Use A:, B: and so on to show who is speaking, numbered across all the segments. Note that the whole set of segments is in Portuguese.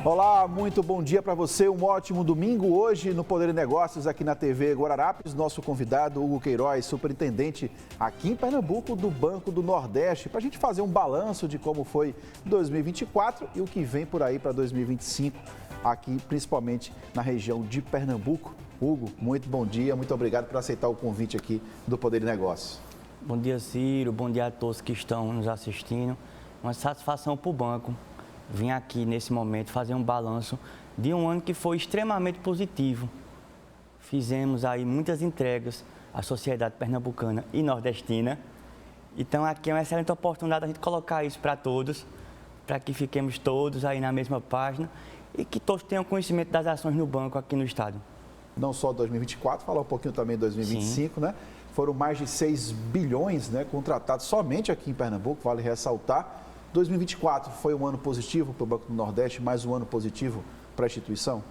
A: Olá, muito bom dia para você, um ótimo domingo. Hoje no Poder de Negócios aqui na TV Guararapes, nosso convidado Hugo Queiroz, superintendente aqui em Pernambuco do Banco do Nordeste, para a gente fazer um balanço de como foi 2024 e o que vem por aí para 2025, aqui principalmente na região de Pernambuco. Hugo, muito bom dia, muito obrigado por aceitar o convite aqui do Poder de Negócios.
B: Bom dia, Ciro, bom dia a todos que estão nos assistindo. Uma satisfação para o banco. Vim aqui nesse momento fazer um balanço de um ano que foi extremamente positivo. Fizemos aí muitas entregas à sociedade pernambucana e nordestina. Então aqui é uma excelente oportunidade a gente colocar isso para todos, para que fiquemos todos aí na mesma página e que todos tenham conhecimento das ações no banco aqui no estado.
A: Não só 2024, falar um pouquinho também de 2025, né? Foram mais de 6 bilhões, né, contratados somente aqui em Pernambuco, vale ressaltar. 2024 foi um ano positivo para o Banco do Nordeste, mais um ano positivo para a instituição?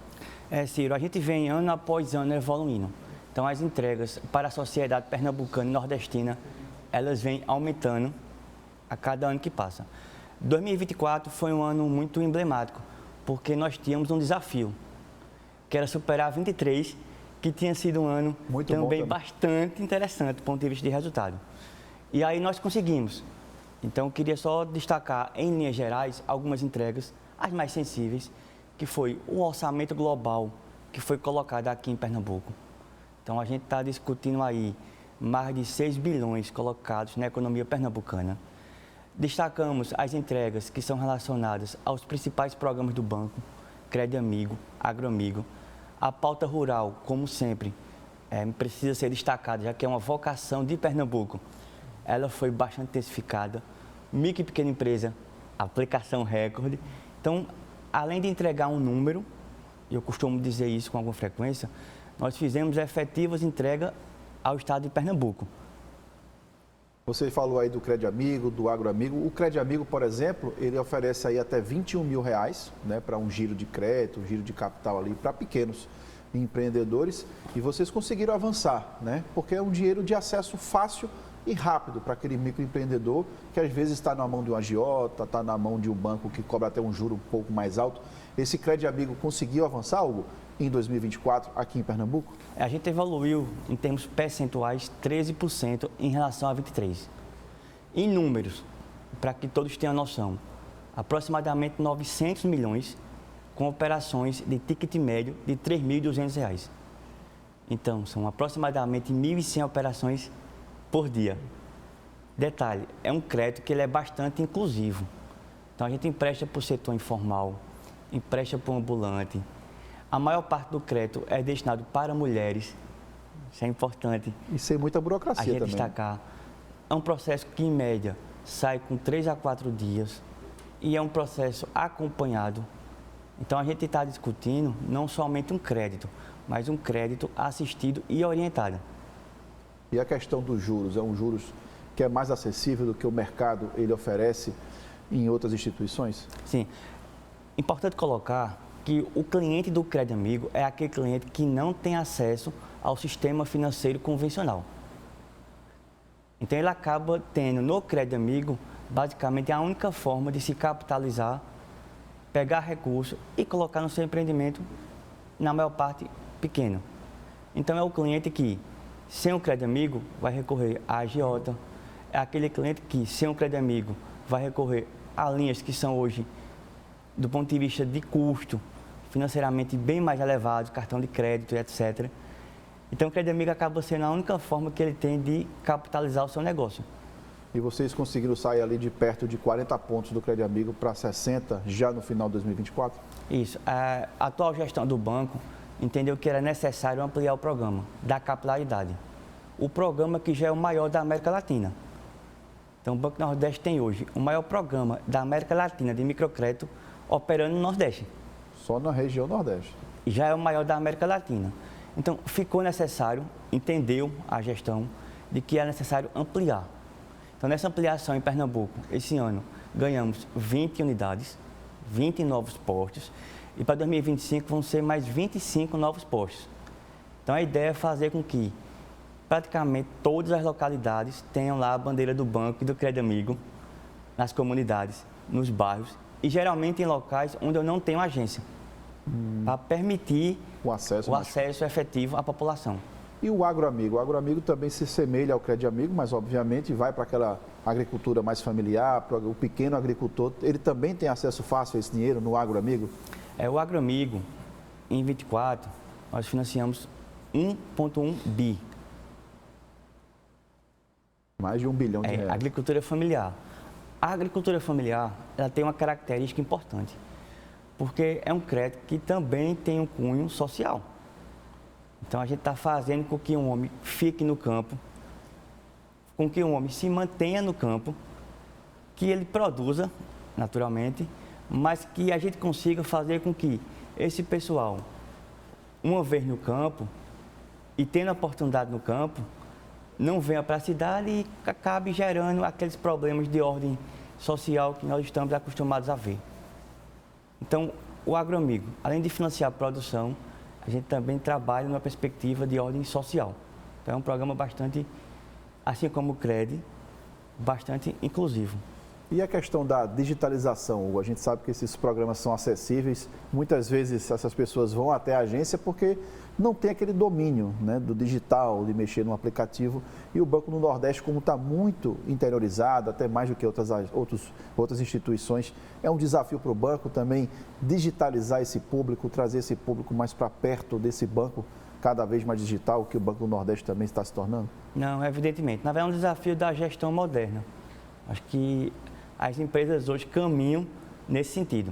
B: Ciro, a gente vem ano após ano evoluindo. Então, as entregas para a sociedade pernambucana e nordestina, elas vêm aumentando a cada ano que passa. 2024 foi um ano muito emblemático, porque nós tínhamos um desafio, que era superar 23, que tinha sido um ano também bastante interessante do ponto de vista de resultado. E aí nós conseguimos. Então, eu queria só destacar, em linhas gerais, algumas entregas, as mais sensíveis, que foi o orçamento global que foi colocado aqui em Pernambuco. Então, a gente está discutindo aí mais de 6 bilhões colocados na economia pernambucana. Destacamos as entregas que são relacionadas aos principais programas do banco, Crédito Amigo, Agroamigo. A pauta rural, como sempre, precisa ser destacada, já que é uma vocação de Pernambuco. Ela foi bastante intensificada. Micro e pequena empresa, aplicação recorde. Então, além de entregar um número, e eu costumo dizer isso com alguma frequência, nós fizemos efetivas entregas ao estado de Pernambuco.
A: Você falou aí do Crédito Amigo, do Agroamigo. O Crédito Amigo, por exemplo, ele oferece aí até R$21 mil, né, para um giro de crédito, um giro de capital ali para pequenos empreendedores. E vocês conseguiram avançar, né? Porque é um dinheiro de acesso fácil e rápido para aquele microempreendedor que às vezes está na mão de um agiota, está na mão de um banco que cobra até um juro um pouco mais alto. Esse Crédito Amigo conseguiu avançar, Hugo, em 2024 aqui em Pernambuco?
B: A gente evoluiu em termos percentuais 13% em relação a 23%. Em números, para que todos tenham noção, aproximadamente 900 milhões com operações de ticket médio de R$ 3.200. Então, são aproximadamente 1.100 operações por dia. Detalhe, é um crédito que ele é bastante inclusivo. Então, a gente empresta para o setor informal, empresta para o ambulante. A maior parte do crédito é destinado para mulheres. Isso é importante.
A: E sem muita burocracia
B: a gente
A: também.
B: Destacar. É um processo que, em média, sai com 3 a 4 dias e é um processo acompanhado. Então, a gente está discutindo não somente um crédito, mas um crédito assistido e orientado.
A: E a questão dos juros, é um juros que é mais acessível do que o mercado ele oferece em outras instituições?
B: Sim. Importante colocar que o cliente do Crédito Amigo é aquele cliente que não tem acesso ao sistema financeiro convencional. Então, ele acaba tendo no Crédito Amigo, basicamente, a única forma de se capitalizar, pegar recurso e colocar no seu empreendimento, na maior parte, pequeno. Então, é o cliente que, sem o Crédito Amigo, vai recorrer à agiota. É aquele cliente que, sem o Crédito Amigo, vai recorrer a linhas que são hoje, do ponto de vista de custo, financeiramente bem mais elevados, cartão de crédito, etc. Então, o Crédito Amigo acaba sendo a única forma que ele tem de capitalizar o seu negócio.
A: E vocês conseguiram sair ali de perto de 40 pontos do Crédito Amigo para 60 já no final de 2024?
B: Isso. A atual gestão do banco entendeu que era necessário ampliar o programa da capilaridade. O programa que já é o maior da América Latina. Então, o Banco do Nordeste tem hoje o maior programa da América Latina de microcrédito operando no Nordeste.
A: Só na região Nordeste.
B: Já é o maior da América Latina. Então, ficou necessário, entendeu a gestão, de que é necessário ampliar. Então, nessa ampliação em Pernambuco, esse ano, ganhamos 20 unidades, 20 novos postos, e para 2025 vão ser mais 25 novos postos. Então, a ideia é fazer com que praticamente todas as localidades tenham lá a bandeira do banco e do Crédito Amigo nas comunidades, nos bairros e geralmente em locais onde eu não tenho agência, para permitir
A: O acesso.
B: acesso efetivo à população.
A: E o agroamigo? O agroamigo também se semelha ao Crédito Amigo, mas obviamente vai para aquela agricultura mais familiar, para o pequeno agricultor. Ele também tem acesso fácil a esse dinheiro no agroamigo?
B: O agroamigo, em 24, nós financiamos 1,1 bi.
A: Mais de 1 bilhão de reais.
B: Agricultura familiar. A agricultura familiar, ela tem uma característica importante, porque é um crédito que também tem um cunho social. Então, a gente está fazendo com que um homem fique no campo, com que um homem se mantenha no campo, que ele produza, naturalmente, mas que a gente consiga fazer com que esse pessoal, uma vez no campo, e tendo a oportunidade no campo, não venha para a cidade e acabe gerando aqueles problemas de ordem social que nós estamos acostumados a ver. Então, o agroamigo, além de financiar a produção, a gente também trabalha numa perspectiva de ordem social. Então, é um programa bastante, assim como o CRED, bastante inclusivo.
A: E a questão da digitalização, Hugo? A gente sabe que esses programas são acessíveis. Muitas vezes essas pessoas vão até a agência porque não tem aquele domínio, né, do digital, de mexer no aplicativo. E o Banco do Nordeste, como está muito interiorizado, até mais do que outras instituições, é um desafio para o banco também digitalizar esse público, trazer esse público mais para perto desse banco cada vez mais digital, que o Banco do Nordeste também está se tornando?
B: Não, evidentemente. Na verdade, é um desafio da gestão moderna. Acho que as empresas hoje caminham nesse sentido.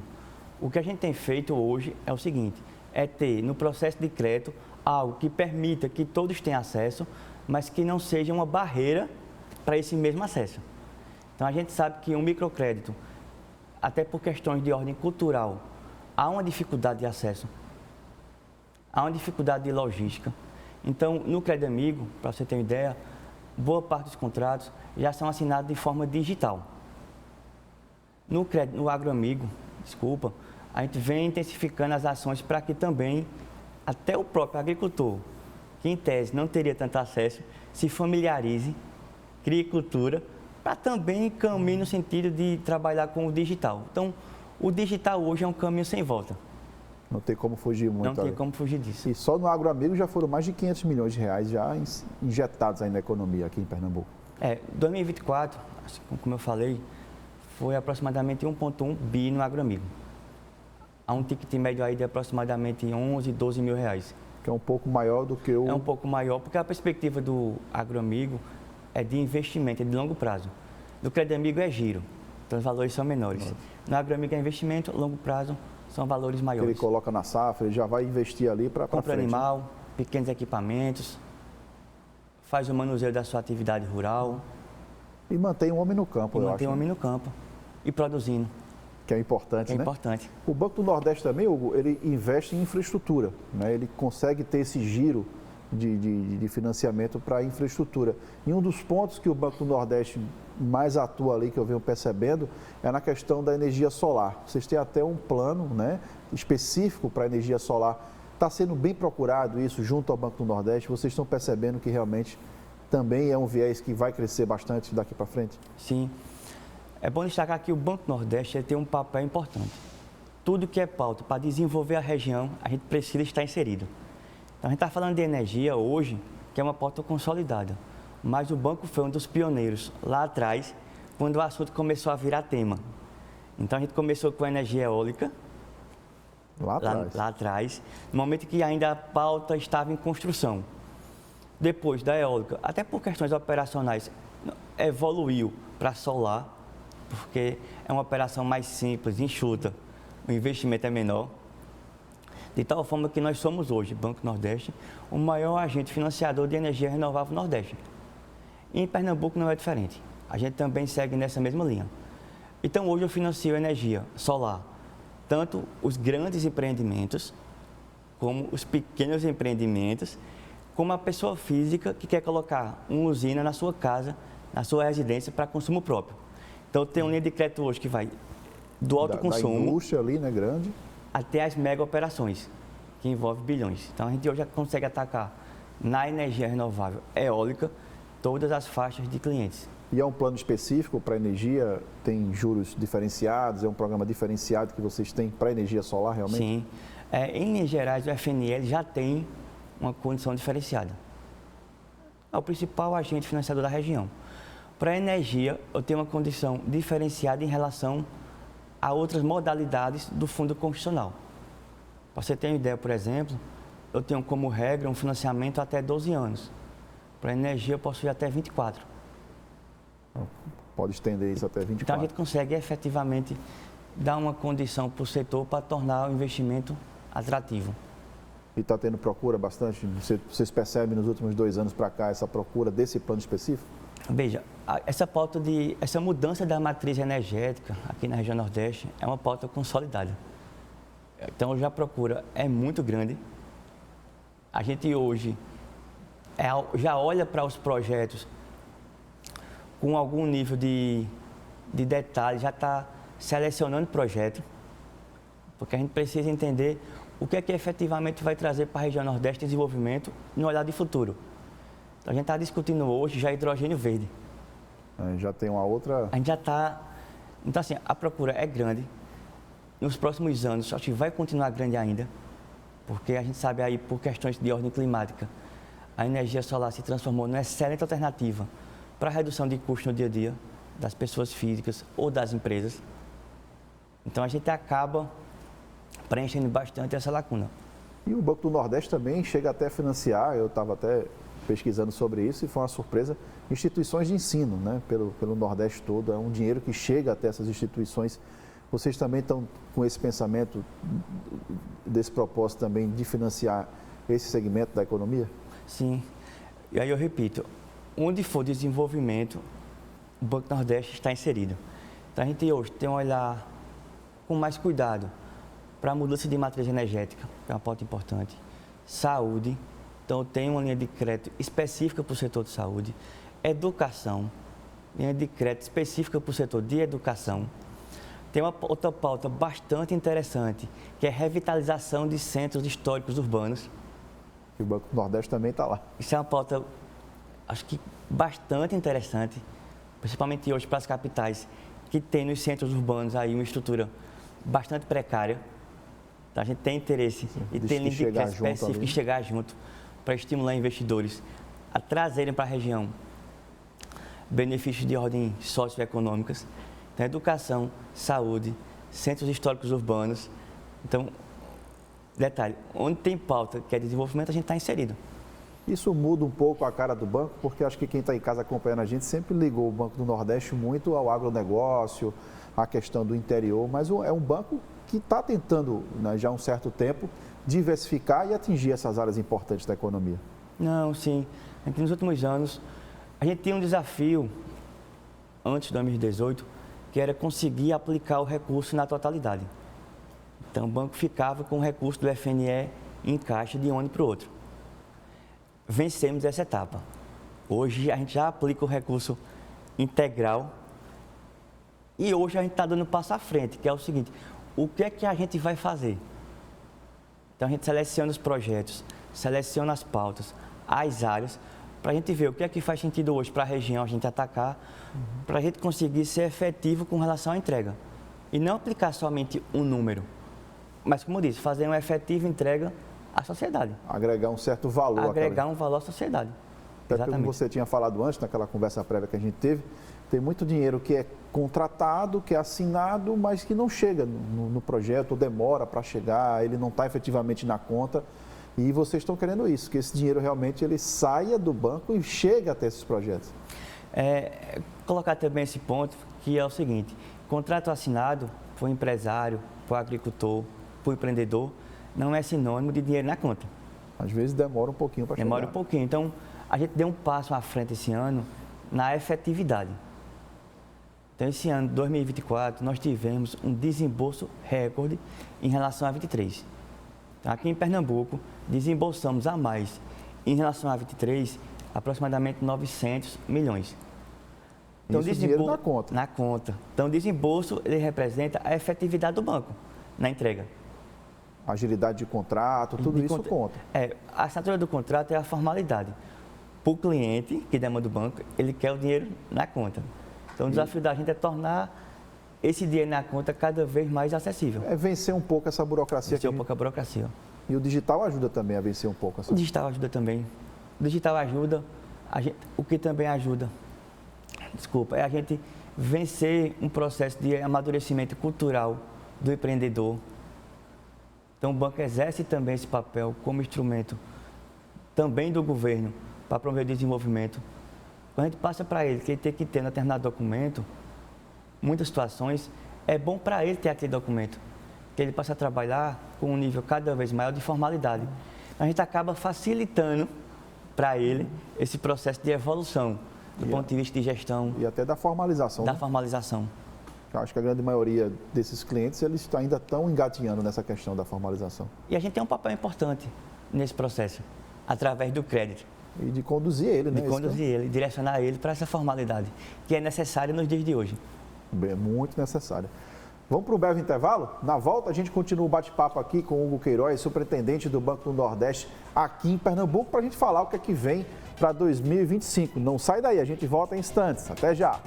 B: O que a gente tem feito hoje é o seguinte, é ter no processo de crédito algo que permita que todos tenham acesso, mas que não seja uma barreira para esse mesmo acesso. Então, a gente sabe que um microcrédito, até por questões de ordem cultural, há uma dificuldade de acesso, há uma dificuldade de logística. Então, no Crédito Amigo, para você ter uma ideia, boa parte dos contratos já são assinados de forma digital. No agroamigo, a gente vem intensificando as ações para que também até o próprio agricultor, que em tese não teria tanto acesso, se familiarize, crie cultura, para também caminhar no sentido de trabalhar com o digital. Então, o digital hoje é um caminho sem volta.
A: Não tem como fugir muito.
B: Não tem como fugir disso.
A: E só no agroamigo já foram mais de 500 milhões de reais já injetados aí na economia aqui em Pernambuco.
B: 2024, assim como eu falei, foi aproximadamente 1,1 bi no agroamigo. Há um ticket médio aí de aproximadamente 11, 12 mil reais.
A: Que é um pouco maior do que o...
B: É um pouco maior, porque a perspectiva do agroamigo é de investimento, é de longo prazo. Do Crédito Amigo é giro, então os valores são menores. No agroamigo é investimento, longo prazo, são valores maiores.
A: Ele coloca na safra, ele já vai investir ali para frente.
B: Compra animal, pequenos equipamentos, faz o manuseio da sua atividade rural.
A: E mantém o homem no campo, eu acho.
B: Mantém o homem no campo e produzindo.
A: Que é importante, né?
B: É importante.
A: O Banco do Nordeste também, Hugo, ele investe em infraestrutura, né? Ele consegue ter esse giro de financiamento para infraestrutura. E um dos pontos que o Banco do Nordeste mais atua ali, que eu venho percebendo, é na questão da energia solar. Vocês têm até um plano, né, específico para a energia solar. Está sendo bem procurado isso junto ao Banco do Nordeste? Vocês estão percebendo que realmente também é um viés que vai crescer bastante daqui para frente?
B: Sim. É bom destacar que o Banco do Nordeste ele tem um papel importante. Tudo que é pauta para desenvolver a região, a gente precisa estar inserido. Então, a gente está falando de energia hoje, que é uma pauta consolidada. Mas o banco foi um dos pioneiros lá atrás, quando o assunto começou a virar tema. Então, a gente começou com a energia eólica, lá atrás, no momento que ainda a pauta estava em construção. Depois da eólica, até por questões operacionais, evoluiu para solar, porque é uma operação mais simples, enxuta, o investimento é menor. De tal forma que nós somos hoje, Banco Nordeste, o maior agente financiador de energia renovável no Nordeste. E em Pernambuco não é diferente. A gente também segue nessa mesma linha. Então, hoje eu financio energia solar, tanto os grandes empreendimentos, como os pequenos empreendimentos, como a pessoa física que quer colocar uma usina na sua casa, na sua residência, para consumo próprio. Então, tem uma linha de crédito hoje que vai do alto consumo...
A: Da indústria ali, né, grande...
B: até as mega operações, que envolvem bilhões. Então, a gente hoje já consegue atacar na energia renovável eólica todas as faixas de clientes.
A: E é um plano específico para energia? Tem juros diferenciados? É um programa diferenciado que vocês têm para energia solar realmente?
B: Sim. Em Minas Gerais, o FNL já tem uma condição diferenciada. É o principal agente financiador da região. Para a energia, eu tenho uma condição diferenciada em relação a outras modalidades do fundo constitucional. Para você ter uma ideia, por exemplo, eu tenho como regra um financiamento até 12 anos. Para a energia, eu posso ir até 24.
A: Pode estender isso até 24.
B: Então, a gente consegue efetivamente dar uma condição para o setor para tornar o investimento atrativo.
A: E está tendo procura bastante? Vocês percebem nos últimos 2 anos para cá essa procura desse plano específico?
B: Veja, essa mudança da matriz energética aqui na região Nordeste é uma pauta consolidada. Então, já a procura é muito grande. A gente hoje já olha para os projetos com algum nível de detalhe, já está selecionando projeto, porque a gente precisa entender o que é que efetivamente vai trazer para a região Nordeste desenvolvimento no olhar de futuro. Então, a gente está discutindo hoje já hidrogênio verde.
A: Já tem uma outra...
B: A gente já está... Então, assim, a procura é grande. Nos próximos anos, acho que vai continuar grande ainda, porque a gente sabe aí, por questões de ordem climática, a energia solar se transformou numa excelente alternativa para a redução de custos no dia a dia das pessoas físicas ou das empresas. Então, a gente acaba preenchendo bastante essa lacuna.
A: E o Banco do Nordeste também chega até a financiar, eu estava até pesquisando sobre isso e foi uma surpresa, instituições de ensino, né, pelo Nordeste todo. É um dinheiro que chega até essas instituições. Vocês também estão com esse pensamento, desse propósito também de financiar esse segmento da economia?
B: Sim. E aí eu repito, onde for desenvolvimento, o Banco do Nordeste está inserido. Então a gente hoje tem um olhar com mais cuidado para a mudança de matriz energética, que é uma pauta importante. Saúde, então tem uma linha de crédito específica para o setor de saúde. Educação, linha de crédito específica para o setor de educação. Tem uma outra pauta bastante interessante, que é revitalização de centros históricos urbanos.
A: E o Banco do Nordeste também está lá.
B: Isso é uma pauta, acho que bastante interessante, principalmente hoje para as capitais, que tem nos centros urbanos aí uma estrutura bastante precária. Então, a gente tem interesse e tem linha de crédito específica e chegar junto para estimular investidores a trazerem para a região benefícios de ordem socioeconômicas. Então, educação, saúde, centros históricos urbanos. Então, detalhe, onde tem pauta que é desenvolvimento, a gente está inserido.
A: Isso muda um pouco a cara do banco, porque acho que quem está em casa acompanhando a gente sempre ligou o Banco do Nordeste muito ao agronegócio, à questão do interior, mas é um banco que está tentando, né, já há um certo tempo, diversificar e atingir essas áreas importantes da economia.
B: Não, sim. Nos últimos anos, a gente tinha um desafio, antes de 2018, que era conseguir aplicar o recurso na totalidade. Então, o banco ficava com o recurso do FNE em caixa de um ano para o outro. Vencemos essa etapa. Hoje, a gente já aplica o recurso integral e hoje a gente está dando um passo à frente, que é o seguinte: o que é que a gente vai fazer? Então, a gente seleciona os projetos, seleciona as pautas, as áreas, para a gente ver o que é que faz sentido hoje para a região a gente atacar, para a gente conseguir ser efetivo com relação à entrega. E não aplicar somente um número, mas, como eu disse, fazer uma efetiva entrega à sociedade.
A: Agregar um certo valor.
B: Agregar um valor à sociedade.
A: Até como você tinha falado antes, naquela conversa prévia que a gente teve, tem muito dinheiro que é contratado, que é assinado, mas que não chega no projeto, ou demora para chegar, ele não está efetivamente na conta. E vocês estão querendo isso, que esse dinheiro realmente ele saia do banco e chegue até esses projetos.
B: Colocar também esse ponto, que é o seguinte: contrato assinado para o empresário, para o agricultor, para o empreendedor, não é sinônimo de dinheiro na conta.
A: Às vezes demora um pouquinho para chegar.
B: Demora um pouquinho. Então, a gente deu um passo à frente esse ano na efetividade. Então, esse ano, 2024, nós tivemos um desembolso recorde em relação a 23. Então, aqui em Pernambuco, desembolsamos a mais em relação a 23, aproximadamente 900 milhões. Então,
A: isso dinheiro na conta.
B: Na conta. Então, o desembolso, ele representa a efetividade do banco na entrega.
A: Agilidade de contrato, tudo isso conta.
B: A assinatura do contrato é a formalidade. para o cliente que demanda do banco, ele quer o dinheiro na conta. Então, o desafio da gente é tornar esse dinheiro na conta cada vez mais acessível.
A: É vencer um pouco essa burocracia.
B: Vencer um pouco a burocracia.
A: E o digital ajuda também a vencer um pouco essa.
B: O digital ajuda também. O digital ajuda, o que também ajuda, é a gente vencer um processo de amadurecimento cultural do empreendedor. Então, o banco exerce também esse papel como instrumento também do governo para promover o desenvolvimento. Quando a gente passa para ele que ele tem que ter um determinado documento, muitas situações, é bom para ele ter aquele documento, que ele passa a trabalhar com um nível cada vez maior de formalidade. A gente acaba facilitando para ele esse processo de evolução, do ponto de vista de gestão.
A: E até da formalização.
B: Da formalização.
A: Eu acho que a grande maioria desses clientes, eles ainda estão engatinhando nessa questão da formalização.
B: E a gente tem um papel importante nesse processo, através do crédito.
A: E de conduzir ele, né?
B: De conduzir ele, direcionar ele para essa formalidade, que é necessária nos dias de hoje.
A: É muito necessária. Vamos para um breve intervalo? Na volta a gente continua o bate-papo aqui com o Hugo Queiroz, superintendente do Banco do Nordeste aqui em Pernambuco, para a gente falar o que é que vem para 2025. Não sai daí, a gente volta em instantes. Até já!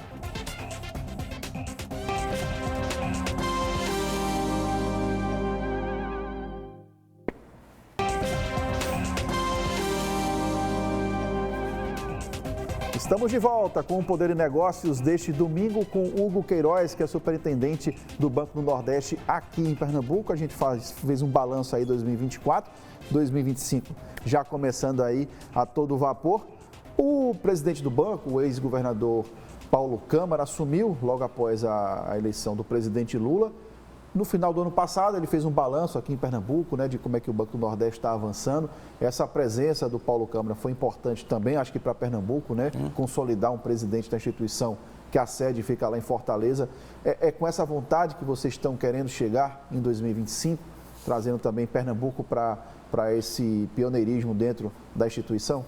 A: Estamos de volta com o Poder e Negócios deste domingo com Hugo Queiroz, que é superintendente do Banco do Nordeste aqui em Pernambuco. A gente fez um balanço aí 2024, 2025 já começando aí a todo vapor. O presidente do banco, o ex-governador Paulo Câmara, assumiu logo após a eleição do presidente Lula. No final do ano passado, ele fez um balanço aqui em Pernambuco, né, de como é que o Banco do Nordeste está avançando. Essa presença do Paulo Câmara foi importante também, acho que para Pernambuco, né, consolidar um presidente da instituição que a sede fica lá em Fortaleza. É com essa vontade que vocês estão querendo chegar em 2025, trazendo também Pernambuco para esse pioneirismo dentro da instituição?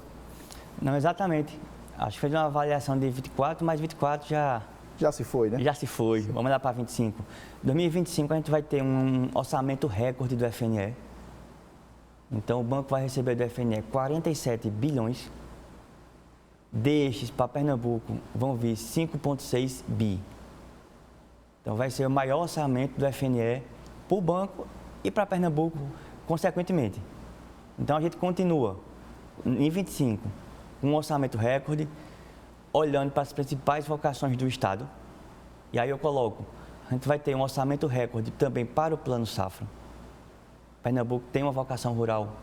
B: Não, exatamente. Acho que fez uma avaliação de 24, mas 24
A: já se foi, né?
B: Já se foi. Vamos lá para 25. 2025 a gente vai ter um orçamento recorde do FNE. Então o banco vai receber do FNE 47 bilhões. Destes para Pernambuco vão vir 5,6 bi. Então vai ser o maior orçamento do FNE para o banco e para Pernambuco, consequentemente. Então a gente continua em 25 com um orçamento recorde, olhando para as principais vocações do Estado. E aí eu coloco, a gente vai ter um orçamento recorde também para o Plano Safra. Pernambuco tem uma vocação rural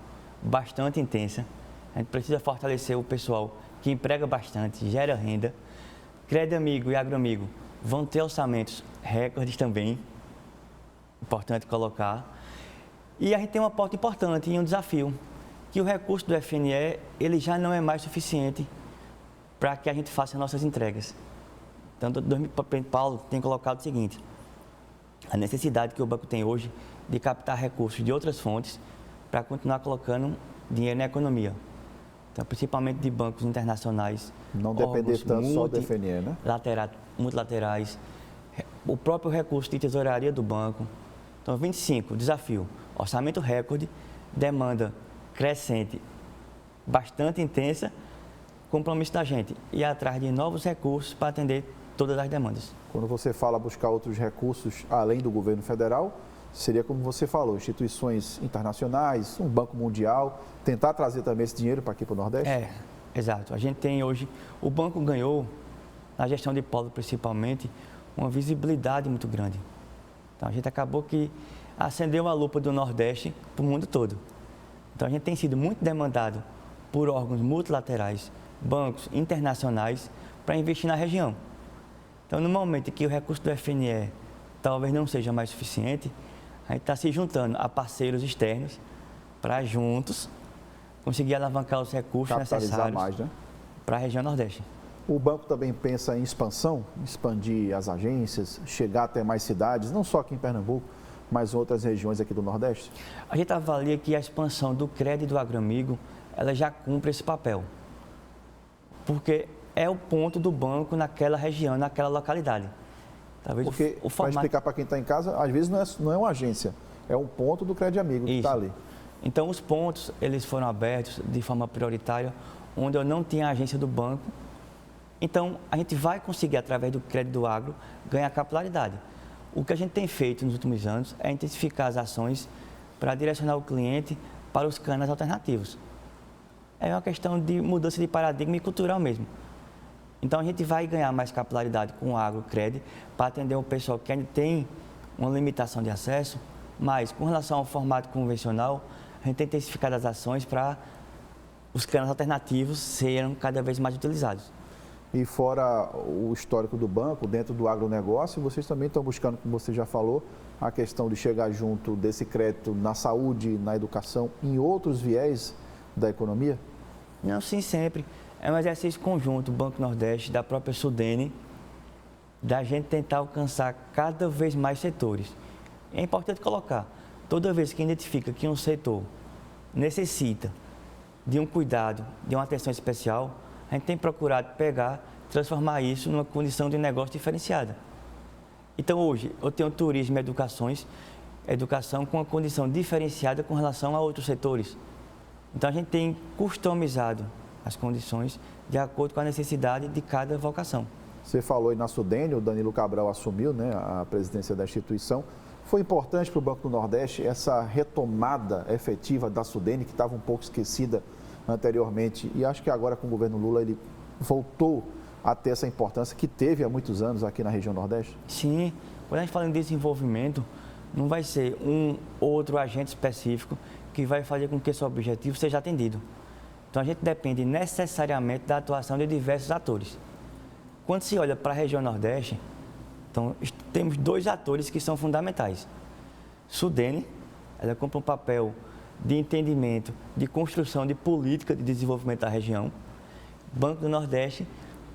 B: bastante intensa. A gente precisa fortalecer o pessoal que emprega bastante, gera renda. Crédito Amigo e Agroamigo vão ter orçamentos recordes também. Importante colocar. E a gente tem uma pauta importante e um desafio, que o recurso do FNE ele já não é mais suficiente para que a gente faça nossas entregas. Então, o Paulo tem colocado o seguinte: a necessidade que o banco tem hoje de captar recursos de outras fontes para continuar colocando dinheiro na economia. Então, principalmente de bancos internacionais.
A: Não depender tanto só do FNE, né?
B: Multilaterais, o próprio recurso de tesouraria do banco. Então, 25, desafio, orçamento recorde, demanda crescente, bastante intensa, compromisso da gente ir atrás de novos recursos para atender todas as demandas.
A: Quando você fala buscar outros recursos além do governo federal, seria como você falou, instituições internacionais, um banco mundial, tentar trazer também esse dinheiro para aqui para o Nordeste?
B: Exato. A gente tem hoje, o banco ganhou, na gestão de polo principalmente, uma visibilidade muito grande. Então a gente acabou que acendeu a lupa do Nordeste para o mundo todo. Então a gente tem sido muito demandado por órgãos multilaterais, bancos internacionais, para investir na região. Então, no momento em que o recurso do FNE talvez não seja mais suficiente, a gente está se juntando a parceiros externos para juntos conseguir alavancar os recursos necessários
A: mais, né?
B: Para a região Nordeste.
A: O banco também pensa em expansão, expandir as agências, chegar até mais cidades, não só aqui em Pernambuco, mas em outras regiões aqui do Nordeste?
B: A gente avalia que a expansão do crédito do Agroamigo, ela já cumpre esse papel. Porque é o ponto do banco naquela região, naquela localidade. Talvez
A: porque, para explicar para quem está em casa, às vezes não é uma agência, é um ponto do Crédito Amigo que está ali.
B: Então, os pontos, eles foram abertos de forma prioritária onde eu não tinha a agência do banco. Então, a gente vai conseguir, através do crédito do agro, ganhar capilaridade. O que a gente tem feito nos últimos anos é intensificar as ações para direcionar o cliente para os canais alternativos. É uma questão de mudança de paradigma e cultural mesmo. Então, a gente vai ganhar mais capilaridade com o agrocrédito para atender o pessoal que ainda tem uma limitação de acesso, mas com relação ao formato convencional, a gente tem intensificado as ações para os canais alternativos serem cada vez mais utilizados.
A: E fora o histórico do banco, dentro do agronegócio, vocês também estão buscando, como você já falou, a questão de chegar junto desse crédito na saúde, na educação, em outros viés da economia?
B: Não, sim, sempre. É um exercício conjunto, o Banco Nordeste, da própria Sudene, da gente tentar alcançar cada vez mais setores. É importante colocar, toda vez que identifica que um setor necessita de um cuidado, de uma atenção especial, a gente tem procurado pegar, transformar isso numa condição de negócio diferenciada. Então, hoje, eu tenho turismo e educação com uma condição diferenciada com relação a outros setores. Então, a gente tem customizado as condições de acordo com a necessidade de cada vocação.
A: Você falou aí na Sudene, o Danilo Cabral assumiu, né, a presidência da instituição. Foi importante para o Banco do Nordeste essa retomada efetiva da Sudene, que estava um pouco esquecida anteriormente, e acho que agora com o governo Lula ele voltou a ter essa importância que teve há muitos anos aqui na região Nordeste?
B: Sim, quando a gente fala em desenvolvimento, não vai ser um outro agente específico que vai fazer com que esse objetivo seja atendido. Então a gente depende necessariamente da atuação de diversos atores. Quando se olha para a região Nordeste, então temos dois atores que são fundamentais. Sudene, ela cumpre um papel de entendimento, de construção de política de desenvolvimento da região. Banco do Nordeste,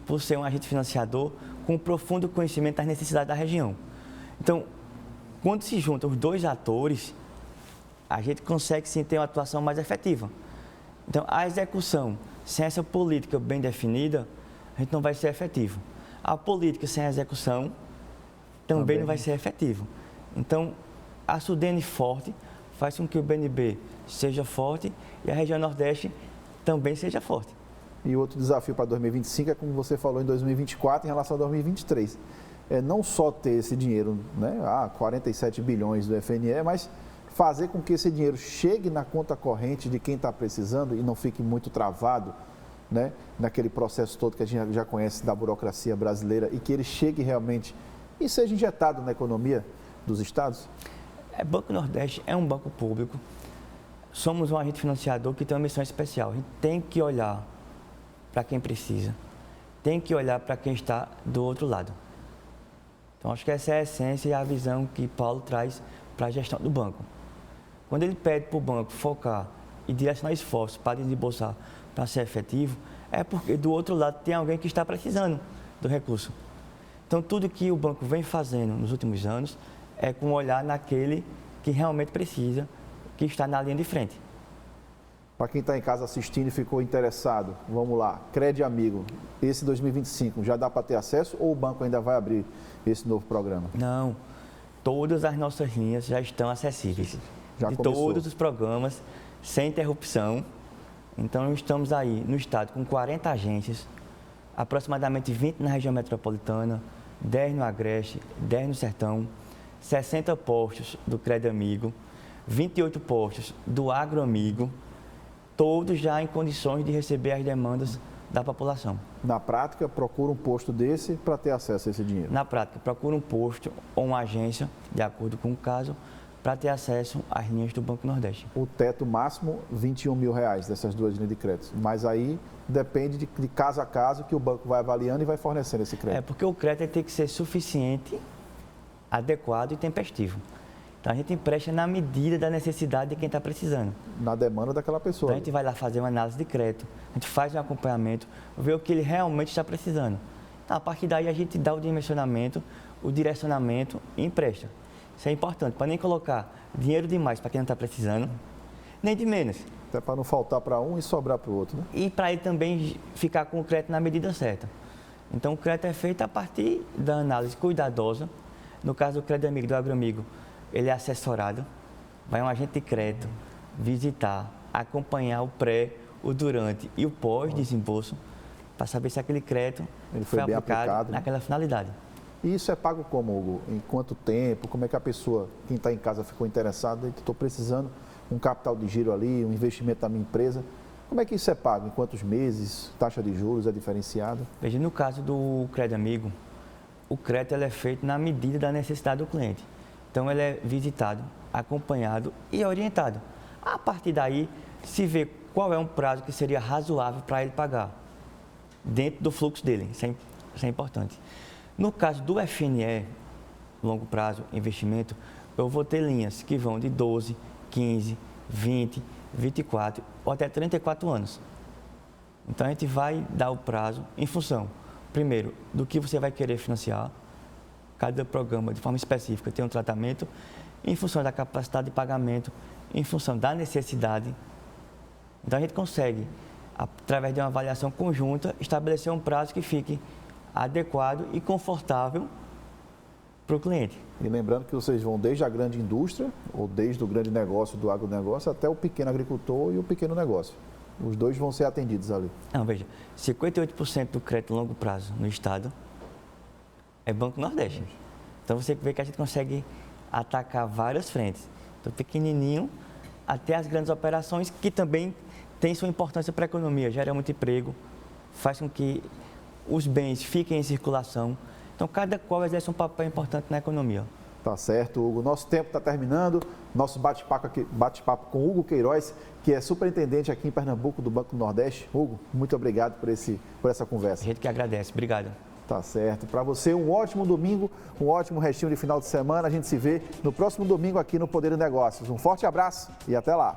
B: por ser um agente financiador com um profundo conhecimento das necessidades da região. Então, quando se juntam os dois atores, a gente consegue sim ter uma atuação mais efetiva. Então, a execução sem essa política bem definida, a gente não vai ser efetivo. A política sem a execução também não vai ser efetivo. Então, a Sudene forte faz com que o BNB seja forte e a região Nordeste também seja forte.
A: E outro desafio para 2025 é, como você falou, em 2024 em relação a 2023. É não só ter esse dinheiro, né, 47 bilhões do FNE, mas fazer com que esse dinheiro chegue na conta corrente de quem está precisando e não fique muito travado, né, naquele processo todo que a gente já conhece da burocracia brasileira, e que ele chegue realmente e seja injetado na economia dos estados?
B: O Banco Nordeste é um banco público, somos um agente financiador que tem uma missão especial. A gente tem que olhar para quem precisa, tem que olhar para quem está do outro lado. Então, acho que essa é a essência e a visão que Paulo traz para a gestão do banco. Quando ele pede para o banco focar e direcionar esforços para desembolsar para ser efetivo, é porque do outro lado tem alguém que está precisando do recurso. Então, tudo que o banco vem fazendo nos últimos anos é com olhar naquele que realmente precisa, que está na linha de frente.
A: Para quem está em casa assistindo e ficou interessado, vamos lá, Crédito Amigo, esse 2025 já dá para ter acesso ou o banco ainda vai abrir esse novo programa?
B: Não, todas as nossas linhas já estão acessíveis.
A: Já
B: de
A: começou.
B: Todos os programas, sem interrupção. Então, estamos aí no estado com 40 agências, aproximadamente 20 na região metropolitana, 10 no Agreste, 10 no Sertão, 60 postos do Crédito Amigo, 28 postos do Agro Amigo, todos já em condições de receber as demandas da população.
A: Na prática, procura um posto desse para ter acesso a esse dinheiro?
B: Na prática, procura um posto ou uma agência, de acordo com o caso, para ter acesso às linhas do Banco Nordeste.
A: O teto máximo, R$21 mil dessas duas linhas de crédito. Mas aí depende de caso a caso que o banco vai avaliando e vai fornecendo esse crédito.
B: Porque o crédito tem que ser suficiente, adequado e tempestivo. Então, a gente empresta na medida da necessidade de quem está precisando.
A: Na demanda daquela pessoa.
B: Então, a gente vai lá fazer uma análise de crédito, a gente faz um acompanhamento, vê o que ele realmente está precisando. Então, a partir daí, a gente dá o dimensionamento, o direcionamento e empresta. Isso é importante, para nem colocar dinheiro demais para quem não está precisando, nem de menos.
A: Até para não faltar para um e sobrar para o outro, né?
B: E para ele também ficar com o crédito na medida certa. Então, o crédito é feito a partir da análise cuidadosa. No caso do Crédito Amigo, do Agro Amigo, ele é assessorado, vai um agente de crédito visitar, acompanhar o pré, o durante e o pós-desembolso, para saber se aquele crédito
A: Ele foi bem aplicado,
B: naquela finalidade.
A: E isso é pago como, Hugo? Em quanto tempo? Como é que a pessoa, quem está em casa, ficou interessada e estou precisando um capital de giro ali, um investimento da minha empresa? Como é que isso é pago? Em quantos meses? Taxa de juros é diferenciada?
B: Veja, no caso do Crédito Amigo, o crédito ele é feito na medida da necessidade do cliente. Então, ele é visitado, acompanhado e orientado. A partir daí, se vê qual é um prazo que seria razoável para ele pagar, dentro do fluxo dele. Isso é importante. No caso do FNE, longo prazo, investimento, eu vou ter linhas que vão de 12, 15, 20, 24 ou até 34 anos. Então, a gente vai dar o prazo em função, primeiro, do que você vai querer financiar. Cada programa, de forma específica, tem um tratamento em função da capacidade de pagamento, em função da necessidade. Então, a gente consegue, através de uma avaliação conjunta, estabelecer um prazo que fique adequado e confortável para o cliente.
A: E lembrando que vocês vão desde a grande indústria, ou desde o grande negócio, do agronegócio, até o pequeno agricultor e o pequeno negócio. Os dois vão ser atendidos ali.
B: Não, veja, 58% do crédito a longo prazo no estado é Banco Nordeste. Então, você vê que a gente consegue atacar várias frentes. Do pequenininho até as grandes operações, que também têm sua importância para a economia, gera muito emprego, faz com que os bens fiquem em circulação. Então, cada qual exerce um papel importante na economia.
A: Tá certo, Hugo. Nosso tempo está terminando. Nosso bate-papo com Hugo Queiroz, que é superintendente aqui em Pernambuco do Banco do Nordeste. Hugo, muito obrigado por essa conversa.
B: A gente que agradece. Obrigado.
A: Tá certo. Para você, um ótimo domingo, um ótimo restinho de final de semana. A gente se vê no próximo domingo aqui no Poder dos Negócios. Um forte abraço e até lá.